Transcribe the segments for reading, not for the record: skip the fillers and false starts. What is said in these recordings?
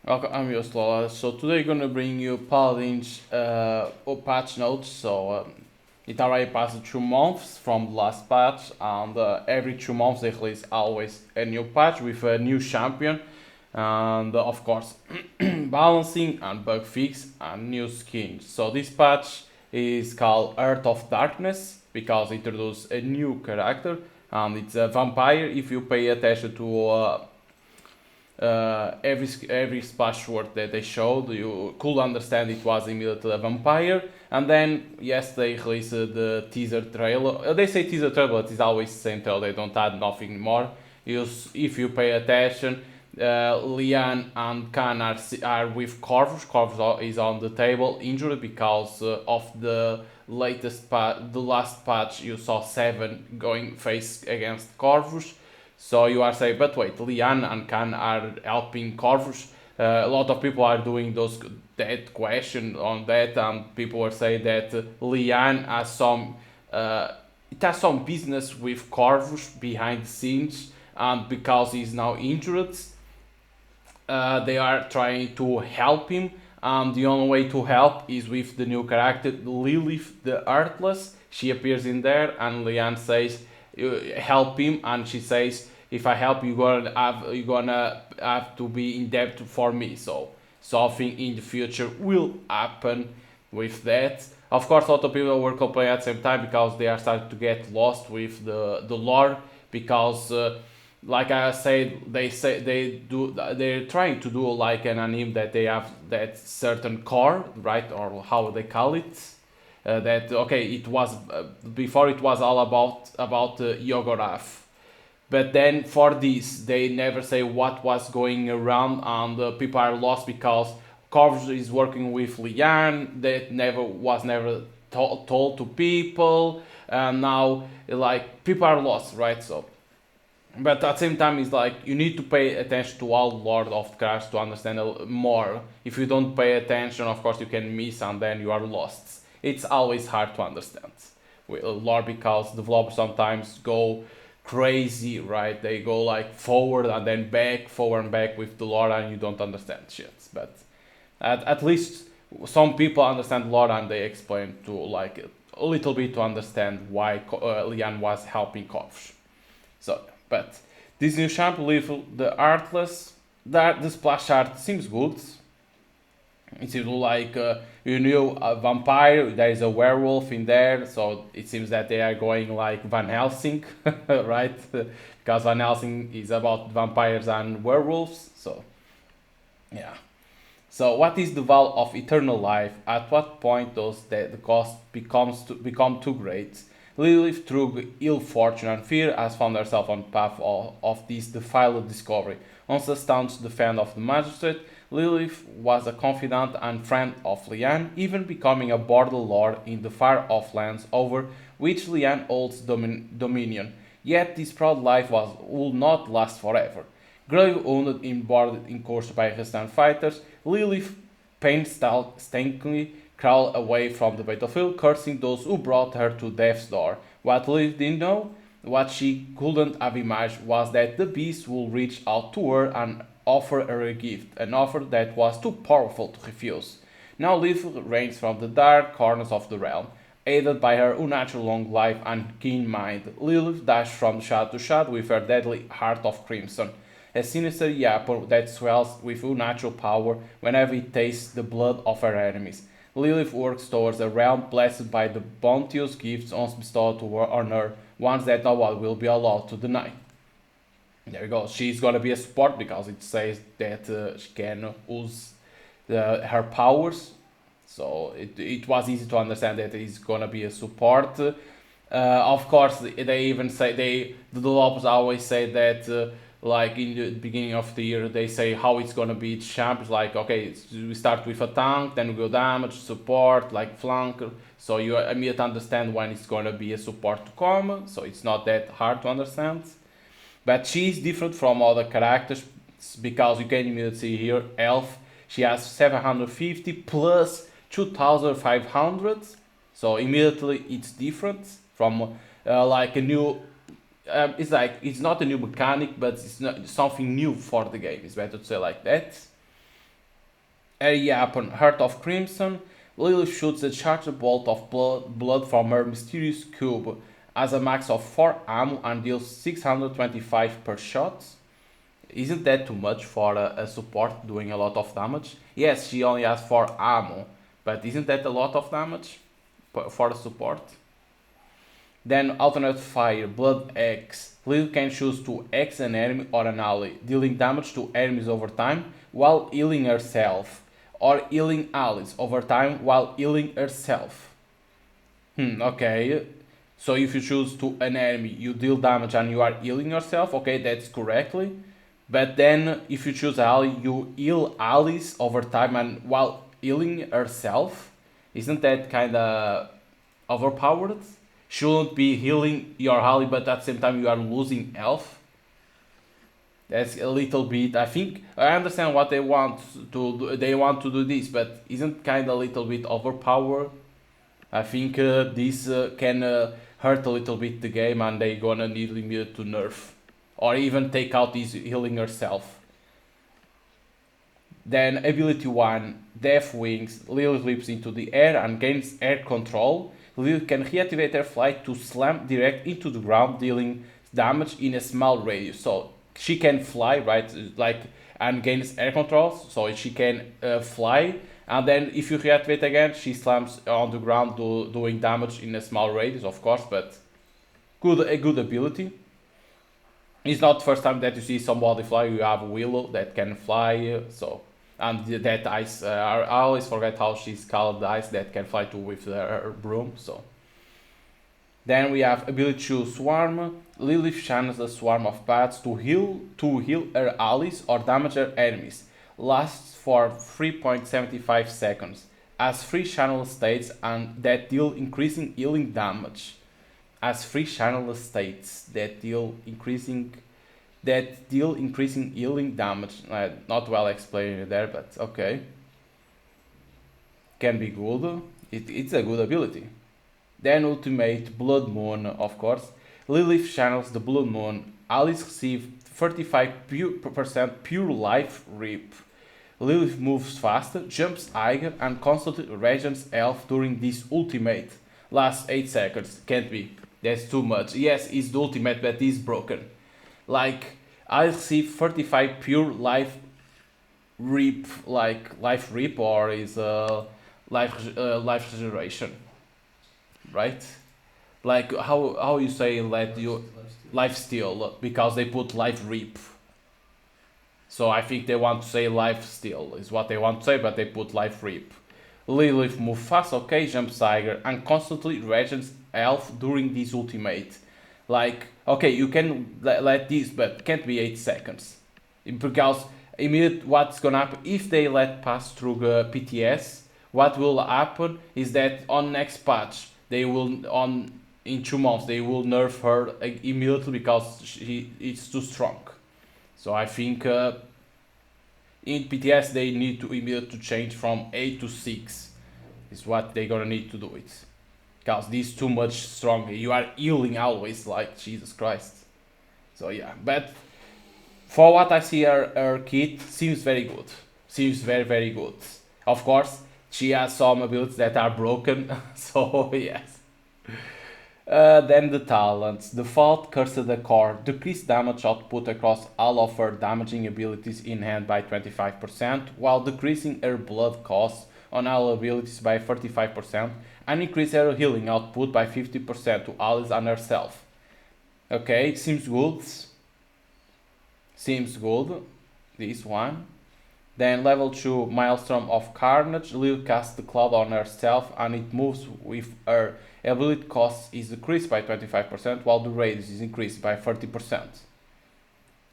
Okay, I'm your Lola. So today gonna bring you Paladins patch notes. It already passed 2 months from the last patch, and every 2 months they release always a new patch with a new champion, and of course balancing and bug fix and new skins. So this patch is called Earth of Darkness because it introduces a new character, and it's a vampire. If you pay attention to every splash word that they showed, you could understand it was immediately a vampire. And then yes, they released the teaser trailer. They say teaser trailer, but it's always the same trailer. They don't add nothing more. If you pay attention, Lian and Khan are with Corvus. Corvus is on the table injured because of the the last patch. You saw Seven going face against Corvus. So you are saying, but wait, Lian and Khan are helping Corvus. A lot of people are doing that question on that, and people are saying that Lian has uh, it has some business with Corvus behind the scenes, and because he's now injured, they are trying to help him. And the only way to help is with the new character Lillith the Earthless. She appears in there, and Lian says, "Help him," and she says, "If I help you, you're gonna have to be in debt for me." So something in the future will happen with that. Of course, a lot of people were complaining at the same time because they are starting to get lost with the lore because like I said, they're trying to do like an anime that they have that certain core, right, or how they call it. That okay, it was before it was all about Yoggorath, but then for this they never say what was going around, and people are lost because Corvus is working with Lian that never told to people, and now like people are lost, right? So but at the same time it's like you need to pay attention to all Lord of the Cards to understand more. If you don't pay attention, of course you can miss and then you are lost. It's always hard to understand with lore because developers sometimes go crazy, right? They go like forward and then back, forward and back with the lore, and you don't understand shit. But at least some people understand lore and they explain to like a little bit to understand why Lian was helping Korvs. So, but this new shampoo level, the artless, that the splash art seems good. It seems like you knew a vampire. There is a werewolf in there, so it seems that they are going like Van Helsing, right? Because Van Helsing is about vampires and werewolves. So yeah. So what is the value of eternal life? At what point does the cost become too great? Lilith, through ill fortune and fear, has found herself on the path of this defiled discovery. Once astounded to defend of the magistrate, Lilith was a confidant and friend of Lian, even becoming a border lord in the far-off lands over which Lian holds dominion. Yet this proud life would not last forever. Grave wounded in boarded in course by Restan fighters, Lilith painstakingly crawled away from the battlefield, cursing those who brought her to death's door. What Lilith didn't know, what she couldn't have imagined, was that the beast would reach out to her and offer her a gift, an offer that was too powerful to refuse. Now Lilith reigns from the dark corners of the realm. Aided by her unnatural long life and keen mind, Lilith dashed from shadow to shadow with her deadly heart of crimson, a sinister yapper that swells with unnatural power whenever it tastes the blood of her enemies. Lilith works towards a realm blessed by the bounteous gifts once bestowed on her, ones that no one will be allowed to deny. There you go. She's gonna be a support because it says that she can use her powers. So it was easy to understand that it's gonna be a support. Of course, they even say the developers always say that like in the beginning of the year they say how it's gonna be each champ. It's like okay, we start with a tank, then we go damage, support, like flanker. So you immediately understand when it's gonna be a support to come. So it's not that hard to understand. But she's different from other characters because you can immediately see here Elf. She has 750 plus 2500. So immediately it's different from like a new. It's like it's not a new mechanic, but it's not something new for the game. It's better to say like that. area upon Heart of Crimson, Lillith shoots a charged bolt of blood from her mysterious cube, has a max of 4 ammo and deals 625 per shot. Isn't that too much for a support doing a lot of damage? Yes, she only has 4 ammo, but isn't that a lot of damage for a support? Then alternate fire, Blood X. Lillith can choose to X an enemy or an ally, dealing damage to enemies over time while healing herself, or healing allies over time while healing herself. Okay. So if you choose to an enemy, you deal damage and you are healing yourself. Okay, that's correctly. But then if you choose ally, you heal allies over time and while healing herself. Isn't that kind of overpowered? Shouldn't be healing your ally, but at the same time you are losing health. That's a little bit. I think I understand what they want to do. They want to do this, but isn't kind of a little bit overpowered? I think this can hurt a little bit the game, and they gonna need to nerf, or even take out this healing herself. Then ability 1, Death Wings. Lillith leaps into the air and gains air control. Lillith can reactivate her flight to slam direct into the ground, dealing damage in a small radius. So she can fly, right? Like, and gains air control, so she can fly. And then if you reactivate again, she slams on the ground, doing damage in a small radius, of course. But a good ability. It's not the first time that you see somebody fly. You have Willow that can fly, so. And that ice, I always forget how she's called, the ice that can fly too with her broom, so. Then we have ability 2, Swarm. Lillith channels a swarm of bats to heal her allies or damage her enemies. Lasts for 3.75 seconds. Has 3 channel states and that deal increasing healing damage. Has 3 channel states that deal increasing healing damage. Not well explained there, but okay. Can be good. It's a good ability. Then ultimate, Blood Moon, of course. Lillith channels the Blood Moon. Allies receive 35% pure life rip. Lillith moves faster, jumps higher, and constantly regens health during this ultimate. Lasts 8 seconds. Can't be. That's too much. Yes, it's the ultimate, but it's broken. Like, I receive 35 pure life rip, like life rip, or is life regeneration, right? Like how you say let you life steal, because they put life rip. So I think they want to say life steal is what they want to say, but they put life rip. Lillith move fast, okay, jumps higher, and constantly regens health during this ultimate. Like, okay, you can let this, but can't be 8 seconds. Because what's gonna happen, if they let pass through the PTS, what will happen is that on next patch, they will, in 2 months, they will nerf her immediately because it's too strong. So I think in PTS they need to immediately change from 8 to 6. Is what they're gonna need to do it. Because this is too much stronger. You are healing always, like Jesus Christ. So yeah, but for what I see, her kit seems very good. Seems very, very good. Of course, she has some abilities that are broken, so yes. Then the talents. Default Cursed Core. Decrease damage output across all of her damaging abilities in hand by 25%, while decreasing her blood cost on all abilities by 35%, and increase her healing output by 50% to allies and herself. Okay, seems good. Seems good. This one. Then level 2, Maelstrom of Carnage. Lillith casts the cloud on herself and it moves with her ability cost is decreased by 25%, while the radius is increased by 30%.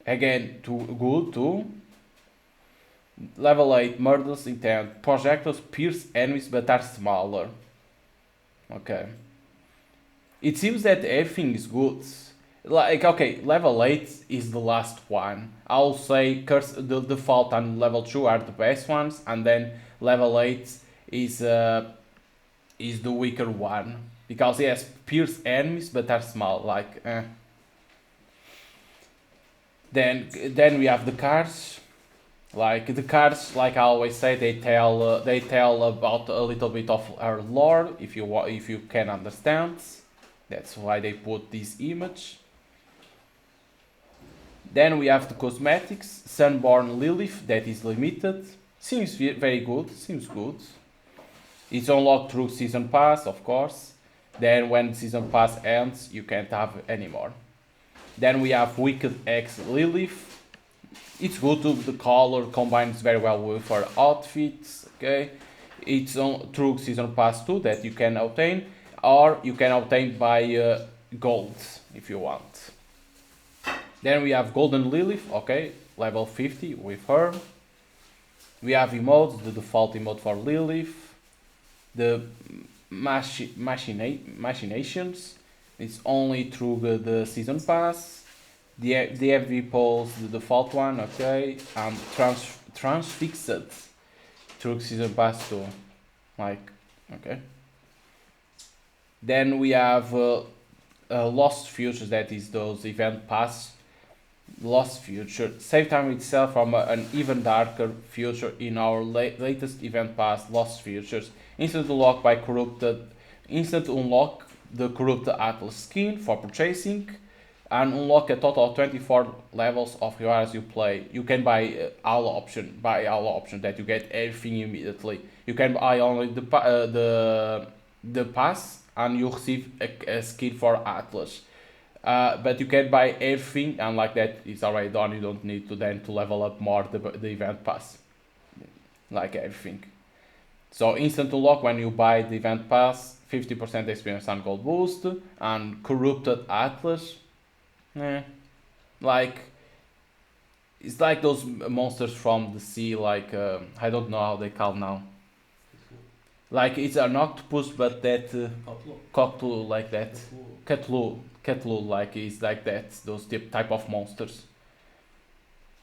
Again, good too. Level 8, Murderous Intent. Projectiles pierce enemies but are smaller. Okay. It seems that everything is good. Like, okay, level 8 is the last one. I'll say the default and level 2 are the best ones, and then level 8 is the weaker one. Because yes, pierce enemies but are small, like Then we have the cards. Like the cards, like I always say, they tell about a little bit of her lore if you can understand. That's why they put this image. Then we have the cosmetics, Sunborn Lillith, that is limited. Seems very good, seems good. It's unlocked through Season Pass, of course. Then when Season Pass ends, you can't have anymore. Then we have Wicked X Lillith. It's good to the color, combines very well with our outfits, okay? It's on through Season Pass 2 that you can obtain, or you can obtain by gold, if you want. Then we have Golden Lilith, okay, level 50 with her. We have emotes, the default emote for Lilith. The machinations, it's only through the Season Pass. The FV polls, the default one, okay, and transfixed through Season Pass 2, like, okay. Then we have Lost Futures, that is those event pass. Lost Future, save time itself from an even darker future in our latest event pass, Lost Futures. Instant unlock the corrupted Atlas skin for purchasing, and unlock a total of 24 levels of rewards you play. You can buy all option that you get everything immediately. You can buy only the pass and you receive a skin for Atlas. But you can buy everything, and like that it's already done. You don't need to level up more the event pass, like everything. So instant unlock when you buy the event pass, 50% experience and gold boost, and corrupted Atlas. Like it's like those monsters from the sea, like I don't know how they call now. Like it's an octopus, but that Cthulhu, like that. Cthulhu, like is like that. Those type of monsters.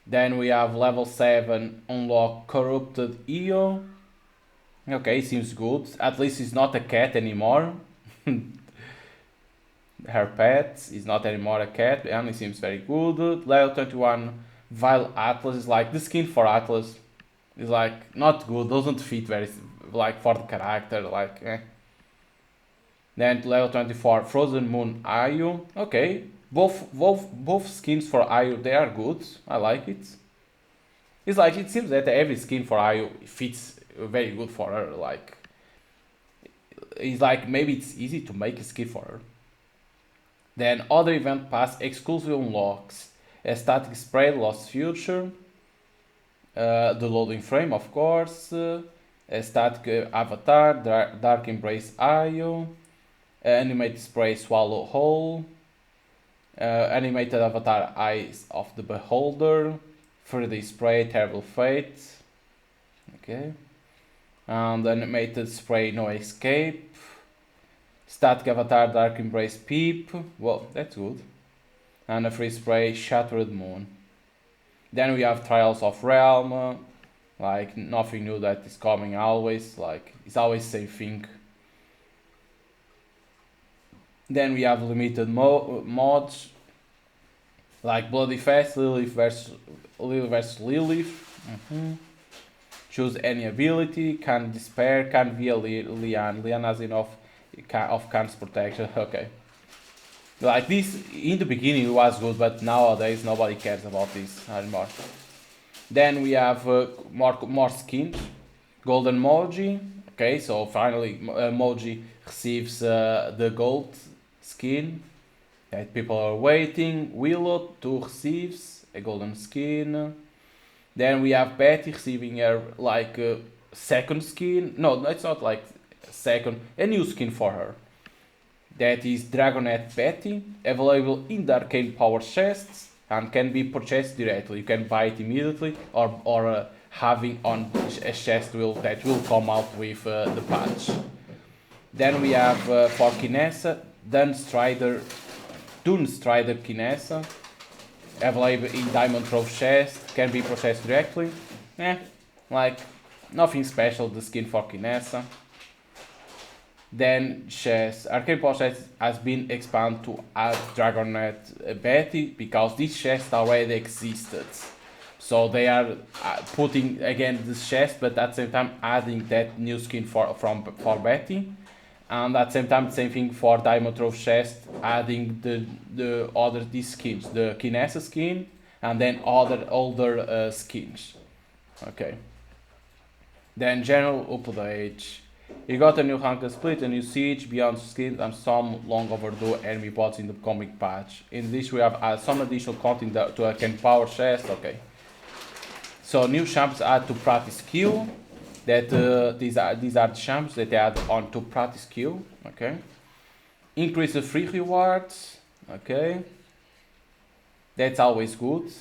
Then we have level 7 unlock corrupted EO. Okay, seems good. At least it's not a cat anymore. Her pet is not anymore a cat, and it seems very good. Level 21 Vile Atlas is like the skin for Atlas is like not good, doesn't fit very like for the character, like Then level 24 Frozen Moon Ayu. Okay, both skins for Ayu, they are good. I like it. It's like it seems that every skin for Ayu fits very good for her. Like it's like maybe it's easy to make a skin for her. Then other event pass exclusive unlocks a static spray, Lost Future, the loading frame, of course, a static avatar, Dark Embrace Ayo, animated spray, Swallow Whole, animated avatar, Eyes of the Beholder, 3D spray, Terrible Fate, okay, and animated spray, No Escape. Static avatar, Dark Embrace Peep. Well, that's good. And a free spray, Shattered Moon. Then we have Trials of Realm. Like nothing new that is coming always. Like it's always same thing. Then we have limited mods. Like Bloody Fast, Lilith versus Lilith. Choose any ability. Can Despair. Can be a Lian. Lian has enough of Khan's protection. Okay, like this in the beginning it was good, but nowadays nobody cares about this anymore. Then we have more skins. Golden Moji. Okay, so finally Moji receives the gold skin that people are waiting. Willow too receives a golden skin. Then we have Betty receiving her like second skin. No, it's not like second, a new skin for her. That is Dragonette Betty, available in the Arcane Power chests and can be purchased directly. You can buy it immediately or having on a chest that will come out with the patch. Then we have for Kinessa, Dune Strider Kinessa, available in Diamond Trove chest, can be purchased directly. Like nothing special, the skin for Kinessa. Then chest, Arcane Power chest has been expanded to add Dragonette Betty because this chest already existed. So they are putting again this chest, but at the same time adding that new skin for Betty, and at the same time same thing for Diamond Trove chest, adding the other these skins, the Kinessa skin, and then other older skins. Okay. Then general updates. You got a new Hunker Split, a new Siege, Beyond skins, and some long overdue enemy bots in the comic patch. In this we have some additional content to a can power chest. Okay. So new champs add to practice skill. That these are the champs that they add on to practice skill. Okay. Increase the free rewards. Okay. That's always good.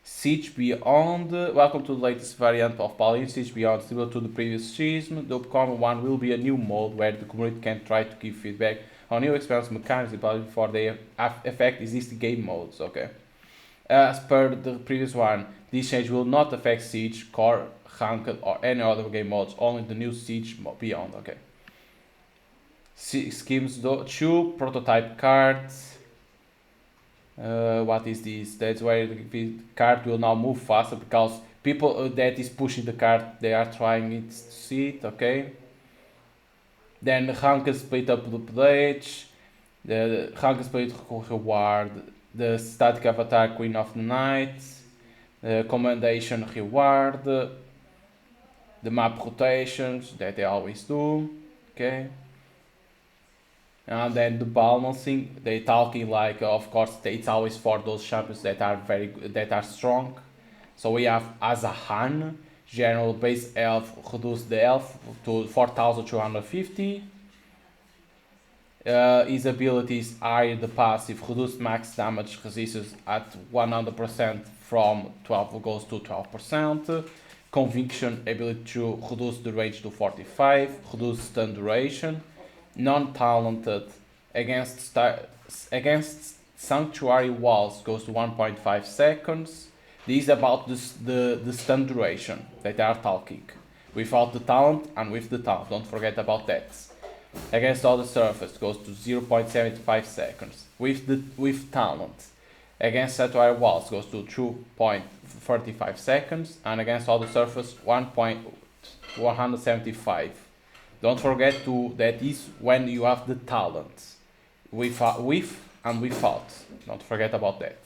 Siege Beyond. Welcome to the latest variant of Paladins. Siege Beyond, similar to the previous season. The upcoming one will be a new mode where the community can try to give feedback on new experience mechanics before they affect existing game modes. Okay. As per the previous one, this change will not affect Siege, Core, Ranked, or any other game modes. Only the new Siege Beyond. Okay. Schemes 2 prototype cards. What is this? That's where the card will now move faster because people that is pushing the card, they are trying it to see it. Okay. Then the Ranked split up updates, the Ranked split reward, the static avatar Queen of the Night, the commendation reward, the map rotations that they always do. Okay. And then the balancing, they talking like, of course, it's always for those champions that are that are strong. So we have Azahan, general base elf, reduce the elf to 4,250. His abilities are the passive, reduce max damage resistance at 100% from 12 goes to 12%. Conviction ability to reduce the range to 45, reduce stun duration. Non-talented against sanctuary walls goes to 1.5 seconds. This is about the stun duration that they are talking. Without the talent and with the talent, don't forget about that. Against other surface goes to 0.75 seconds. With talent, against sanctuary walls goes to 2.35 seconds, and against other surface 1.175. Don't forget that is when you have the talent, with and without. Don't forget about that.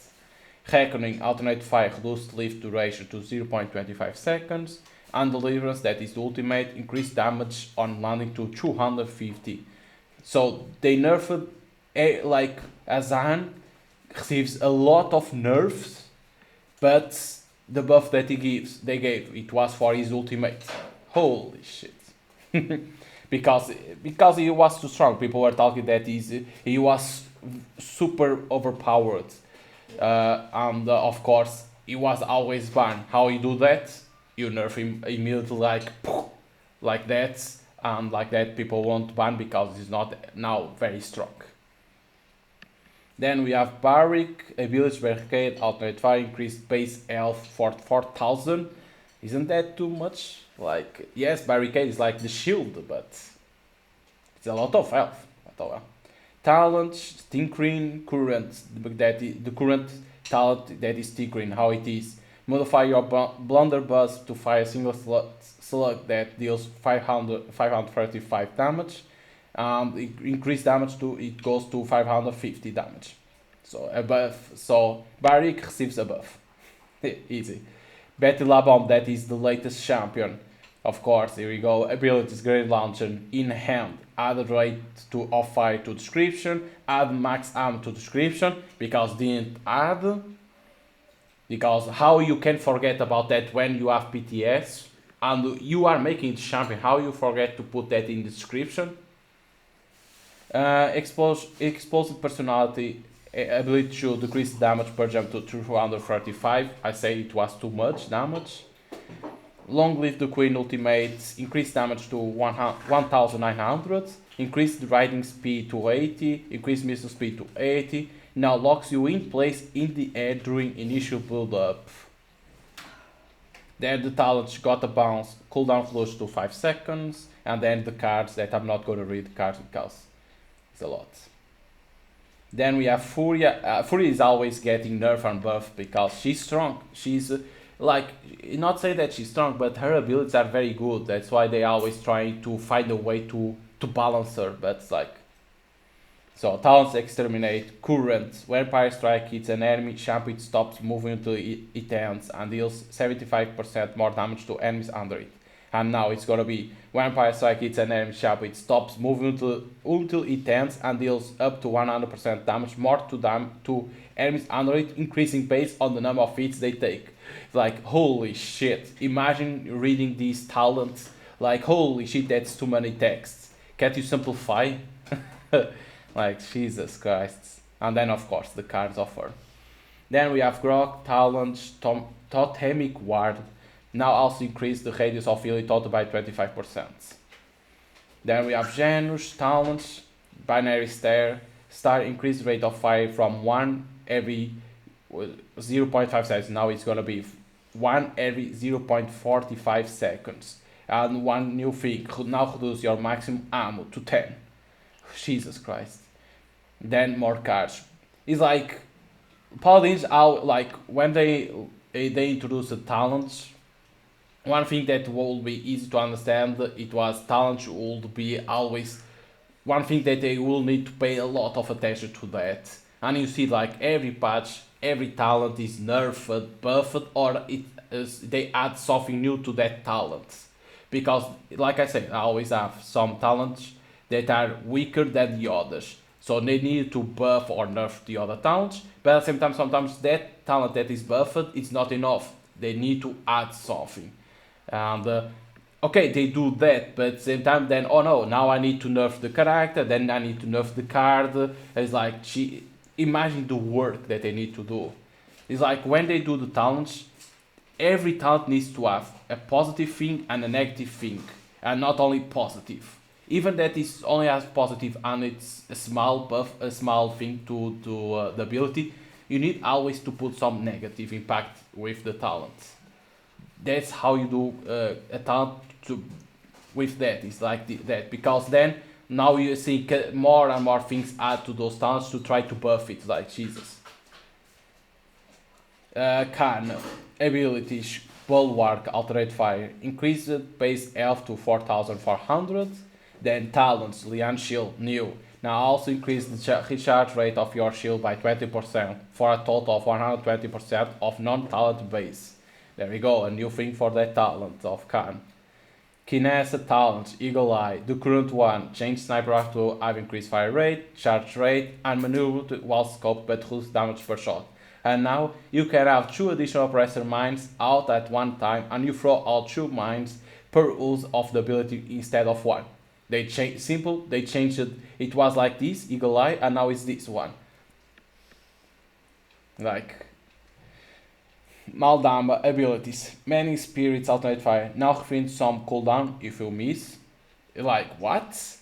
Reckoning, alternate fire, reduced lift duration to 0.25 seconds, and deliverance, that is the ultimate, increased damage on landing to 250. So they nerfed, like Azan receives a lot of nerfs, but the buff that they gave, it was for his ultimate. Holy shit. because he was too strong. People were talking that he was super overpowered, and of course he was always banned. How you do that? You nerf him immediately, like that, and like that people won't ban because he's not now very strong. Then we have Barrick, ability barricade, alternate fire, increased base health for 4,000. Isn't that too much? Like, yes, barricade is like the shield, but it's a lot of health. Talent, tinkering, current, the current talent that is tinkering, how it is. Modify your blunderbuss to fire a single slug that deals 535 damage. Increase damage it goes to 550 damage. So Barrick receives a buff. Easy. Battle Bomb, that is the latest champion. Of course, here we go. Abilities, Great Launcher in hand. Add rate of fire to description. Add max ammo to description. Because how you can forget about that when you have PTS and you are making the champion? How you forget to put that in the description? Explosive personality. Ability to decrease damage per jump to 235. I say it was too much damage. Long Live the Queen ultimate. Increase damage to 1,900. Increase the riding speed to 80. Increase missile speed to 80. Now locks you in place in the air during initial build up. Then the talents got a bounce. Cooldown flush to 5 seconds. And then the cards that I'm not going to read the cards because it's a lot. Then we have Furia. Furia is always getting nerf and buff because she's strong. She's like, not say that she's strong, but her abilities are very good. That's why they always trying to find a way to balance her. But it's like, so talents exterminate, current, vampire strike hits an enemy, shampoo it stops moving until it ends and deals 75% more damage to enemies under it. And now it's gonna be vampire strike hits an enemy, shampoo it stops moving until it ends and deals up to 100% damage more to enemies under it, increasing based on the number of hits they take. Like, holy shit! Imagine reading these talents. Like, holy shit, that's too many texts. Can't you simplify? Like, Jesus Christ. And then, of course, the cards offer. Then we have Grok, Talent, Totemic Ward. Now also increase the radius of healing total by 25%. Then we have Janus, Talents, Binary Star increase rate of fire from 1 every 0.5 seconds. Now it's gonna be 1 every 0.45 seconds. And one new thing, now reduce your maximum ammo to 10. Jesus Christ. Then more cards. It's like Paladins are like when they introduce the talents. One thing that will be easy to understand, it was talents would be always one thing that they will need to pay a lot of attention to that. And you see like every patch, every talent is nerfed, buffed, or they add something new to that talent. Because like I said, I always have some talents that are weaker than the others. So they need to buff or nerf the other talents, but at the same time sometimes that talent that is buffed is not enough. They need to add something. And okay, they do that, but at the same time then, oh no, now I need to nerf the character, then I need to nerf the card. It's like, imagine the work that they need to do. It's like when they do the talents, every talent needs to have a positive thing and a negative thing, and not only positive. Even that is only as positive and it's a small buff, a small thing to the ability, you need always to put some negative impact with the talent. That's how you do a talent with that. It's like that, because then now you see more and more things add to those talents to try to buff it, like Jesus. Khan abilities, Bulwark, Alterate Fire, increased base health to 4400. Then talents, Lian Shield, new. Now also increase the recharge rate of your shield by 20% for a total of 120% of non-talent base. There we go, a new thing for that talent of Khan. Kinesa talent, Eagle Eye, the current one, change sniper rifle to have increased fire rate, charge rate, and maneuver while scoped but reduce damage per shot. And now you can have 2 additional pressure mines out at one time, and you throw all 2 mines per use of the ability instead of 1. They changed they changed it. It was like this, Eagle Eye, and now it's this one. Like Maldamba abilities. Many spirits alternate fire. Now refrain some cooldown if you miss. Like what?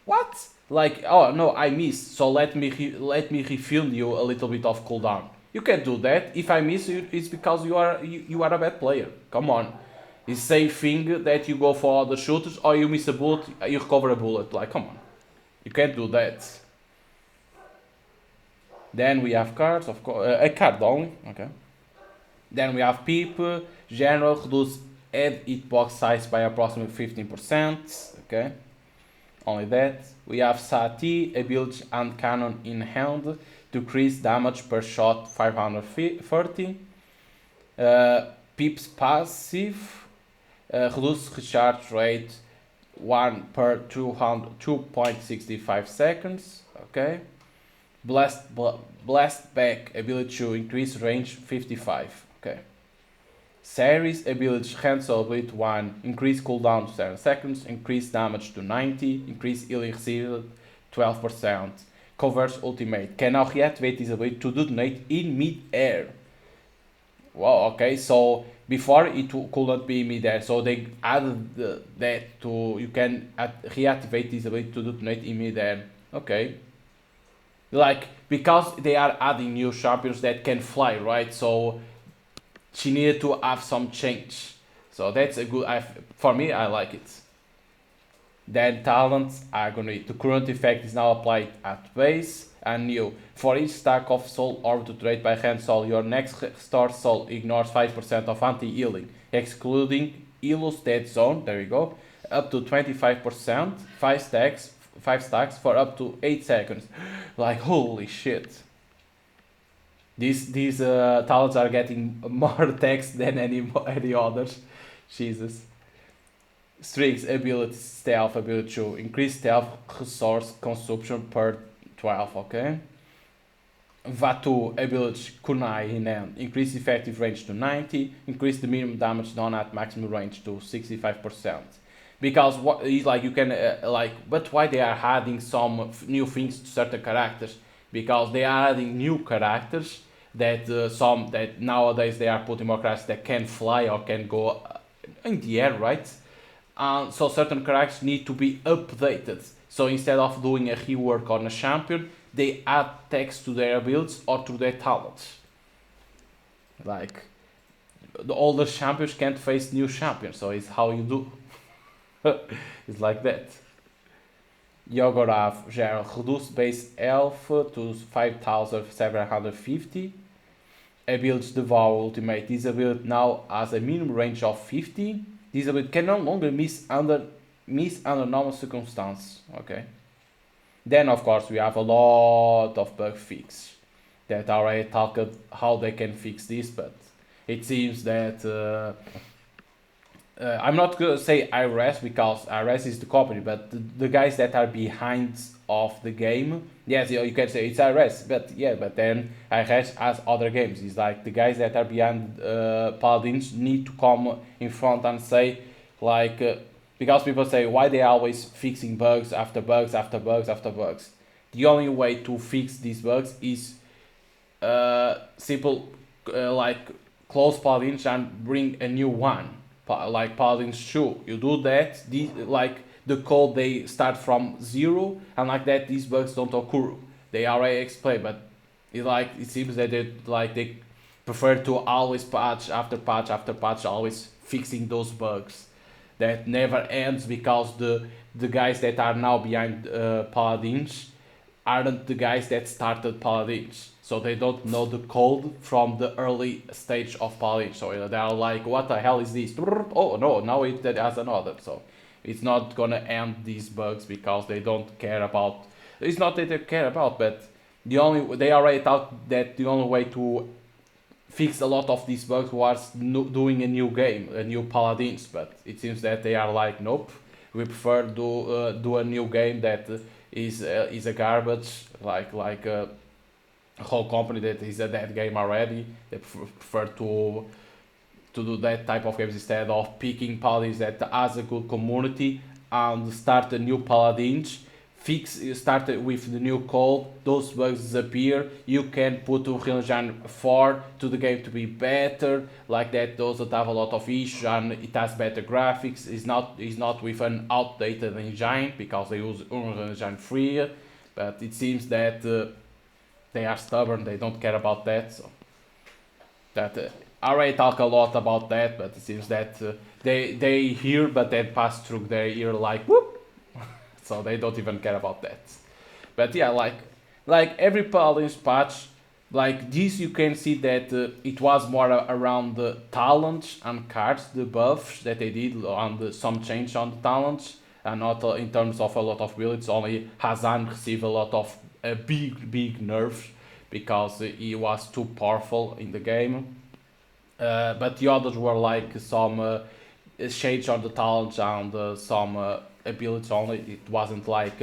What? Like, oh no, I missed, so let me refill you a little bit of cooldown. You can't do that. If I miss you, it's because you are a bad player. Come on. It's the same thing that you go for other shooters, or you miss a bullet, you recover a bullet. Like, come on. You can't do that. Then we have cards, of course. A card only. Okay. Then we have Peep. General, reduce head hitbox size by approximately 15%. Okay. Only that. We have Sati, ability and cannon in hand. Decrease damage per shot 530. Peep's passive. Reduce recharge rate 1 per 2.65 seconds. Okay. Blast back ability to increase range 55. Okay. Series ability cancel ability 1, increase cooldown to 7 seconds, increase damage to 90, increase healing received 12%. Covers ultimate. Can now reactivate this ability to detonate in mid-air. Wow, okay, so before it could not be mid-air, so they added that to, you can reactivate this ability to detonate in mid-air. Okay. Like, because they are adding new champions that can fly, right? So she needed to have some change. So that's a good, for me, I like it. Then talents are gonna. The current effect is now applied at base and new. For each stack of soul orb to trade by hand soul, your next star soul ignores 5% of anti-healing, excluding Elo's dead zone. There you go. Up to 25%, 5 stacks for up to 8 seconds. Like holy shit. These talents are getting more attacks than any others. Jesus. Strix ability stealth ability to increase stealth resource consumption per 12, okay? Vatu ability kunai in hand, increase effective range to 90, increase the minimum damage done at maximum range to 65%. Because what is like you can but why they are adding some new things to certain characters? Because they are adding new characters that some that nowadays they are putting more characters that can fly or can go in the air, right? So certain characters need to be updated. So instead of doing a rework on a champion, they add text to their abilities or to their talents. Like the older champions can't face new champions, so it's how you do. It's like that. Yogorav Gerald reduced base health to 5750. Ability Devour Ultimate. This ability now has a minimum range of 50. This ability can no longer miss under normal circumstances. Okay. Then of course we have a lot of bug fix that already talked how they can fix this, but it seems that I'm not gonna say Hi-Rez because Hi-Rez is the company, but the guys that are behind of the game, yes, you can say it's Hi-Rez, but yeah, but then Hi-Rez has other games. It's like the guys that are behind Paladins need to come in front and say like because people say why they are always fixing bugs after bugs after bugs after bugs. The only way to fix these bugs is simple like close Paladins and bring a new one. Like Paladins 2, you do that, like the code they start from 0, and like that these bugs don't occur. They already explained, but it seems that they prefer to always patch after patch after patch, always fixing those bugs that never ends because the guys that are now behind Paladins aren't the guys that started Paladins. So they don't know the code from the early stage of Paladins. So they are like, what the hell is this? Oh no, now it has another. So it's not gonna end these bugs because they don't care about. It's not that they care about, but they already thought that the only way to fix a lot of these bugs was doing a new game, a new Paladins. But it seems that they are like, nope, we prefer do a new game that is a garbage like a whole company that is a dead game already. They prefer to do that type of games instead of picking Paladins that has a good community and start a new Paladins. Start with the new code, those bugs disappear, you can put Unreal Engine 4 to the game to be better, like that doesn't have a lot of issues and it has better graphics. It's not with an outdated engine because they use Unreal Engine 3, but it seems that they are stubborn, they don't care about that. So that I already talk a lot about that, but it seems that they hear but then pass through their ear like whoop. So they don't even care about that. But yeah, like every Paladins patch, like this you can see that it was more around the talents and cards, the buffs that they did on some change on the talents, and not in terms of a lot of builds. Only Hazan received a lot of big nerfs because he was too powerful in the game. But the others were like some change on the talents and some abilities only. It wasn't like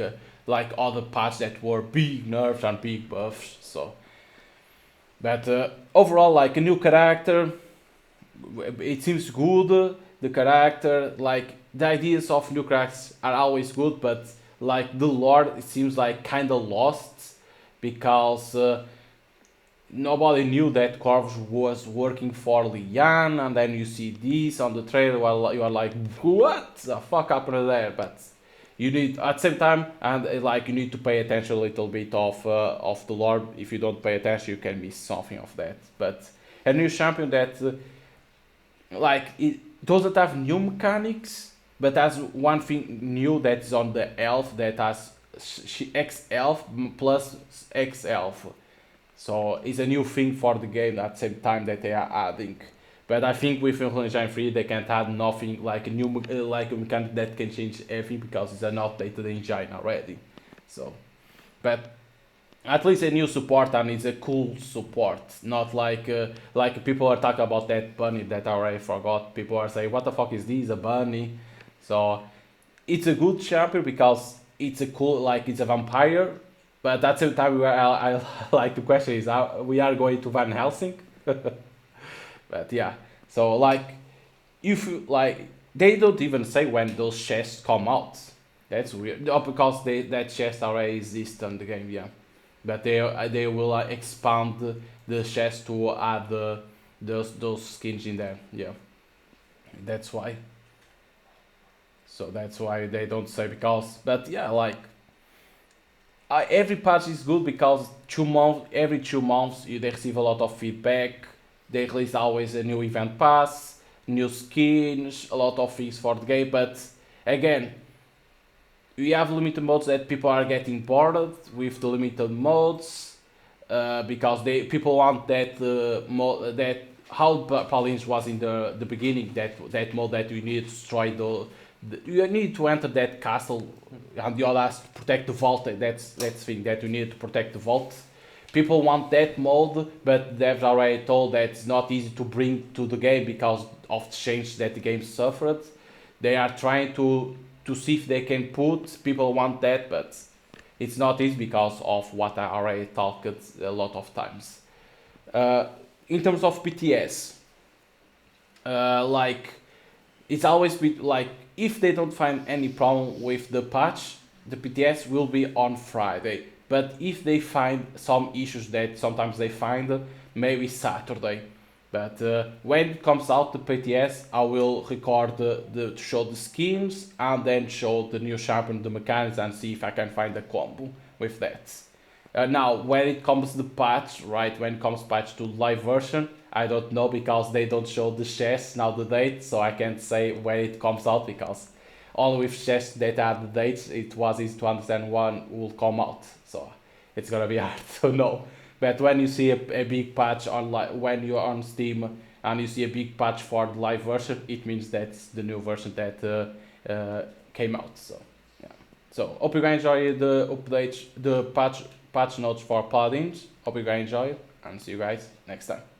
other patches that were big nerfs and big buffs. So, but overall, like a new character, it seems good. The character, like the ideas of new characters are always good, but like the lore, it seems like kind of lost because nobody knew that Corvus was working for Lian, and then you see this on the trailer while you are like, what the fuck happened there? But you need at the same time, and like you need to pay attention a little bit of the lore. If you don't pay attention, you can miss something of that. But a new champion that like it doesn't have new mechanics, but has one thing new that's on the elf that has X elf plus X elf. So it's a new thing for the game at the same time that they are adding. But I think with Unreal Engine 3 they can't add nothing like a new like a mechanic that can change everything because it's an outdated engine already. So, but at least a new support and it's a cool support, not like people are talking about that bunny that I already forgot. People are saying, "What the fuck is this? A bunny?" So it's a good champion because it's a cool like it's a vampire, but at the same time I like the question is we are going to Van Helsing, but yeah. So like if like they don't even say when those chests come out. That's weird. Oh, because that chest already exists in the game, yeah. But they will expand the chest to add those skins in there, yeah. That's why. So that's why they don't say because. But yeah, like every patch is good because every 2 months they receive a lot of feedback. They release always a new event pass, new skins, a lot of things for the game. But again, we have limited modes that people are getting bored with the limited modes because people want that mode that how Paladins was in the beginning, that mode that you need to destroy you need to enter that castle and the others to protect the vault. That's the thing that you need to protect the vault. People want that mode, but they've already told that it's not easy to bring to the game because of the change that the game suffered. They are trying to see if they can put, people want that, but it's not easy because of what I already talked a lot of times. In terms of PTS, like it's always been like if they don't find any problem with the patch, the PTS will be on Friday. But if they find some issues that sometimes they find, maybe Saturday. But when it comes out the PTS, I will record to show the schemes and then show the new champion, the mechanics, and see if I can find a combo with that. Now, when it comes to the patch, right, when it comes patch to live version, I don't know because they don't show the chess now the date, so I can't say when it comes out because only with chess that have the dates, it was easy to understand when will come out. So it's gonna be hard to know. But when you see a big patch on when you're on Steam and you see a big patch for the live version, it means that's the new version that came out. So yeah. So hope you guys enjoy the updates, the patch notes for Paladins. Hope you guys enjoy it and see you guys next time.